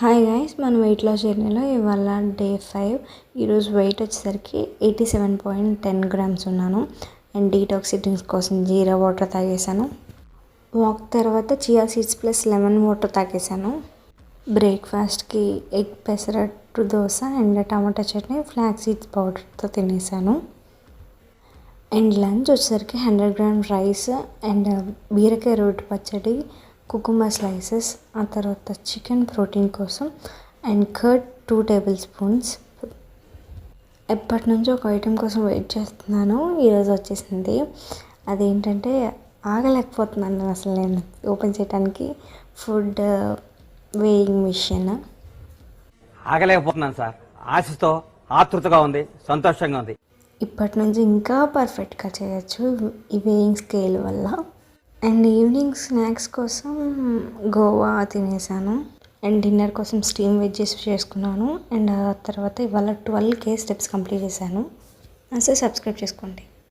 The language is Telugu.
హాయ్ గైస్, మన వెయిట్ లాస్ జర్నీలో ఇవాళ డే 5. ఈరోజు వెయిట్ వచ్చేసరికి 87.10 grams ఉన్నాను. అండ్ డీటాక్సిటింగ్స్ కోసం జీరా వాటర్ తాగేసాను. వాక్ తర్వాత chia seeds plus lemon water తాగేసాను. బ్రేక్ఫాస్ట్కి egg pesarattu dosa and tomato chutney flax seeds పౌడర్తో తినేసాను. అండ్ లంచ్ వచ్చేసరికి 100 grams రైస్ అండ్ బీరకాయ రోటి పచ్చడి, కుకుంబర్ స్లైసెస్, ఆ తర్వాత చికెన్ ప్రోటీన్ కోసం అండ్ కర్డ్ 2 tablespoons. ఎప్పటి నుంచో ఒక ఐటెం కోసం వెయిట్ చేస్తున్నాను, ఈరోజు వచ్చేసింది. అదేంటంటే ఆగలేకపోతున్నాను అసలు నేను ఓపెన్ చేయడానికి. Food weighing machine. ఆగలేకపోతున్నాను సార్. ఆశతో ఆతృతగా ఉంది, సంతోషంగా ఉంది. ఇప్పటి నుంచి ఇంకా పర్ఫెక్ట్గా చేయొచ్చు ఈ వేయింగ్ స్కేల్ వల్ల. అండ్ ఈవినింగ్ స్నాక్స్ కోసం గోవా తినేసాను. అండ్ డిన్నర్ కోసం స్టీమ్ వెజ్జెస్ చేసుకున్నాను. అండ్ ఆ తర్వాత ఇవాళ 12K స్టెప్స్ కంప్లీట్ చేశాను. సో సబ్స్క్రైబ్ చేసుకోండి.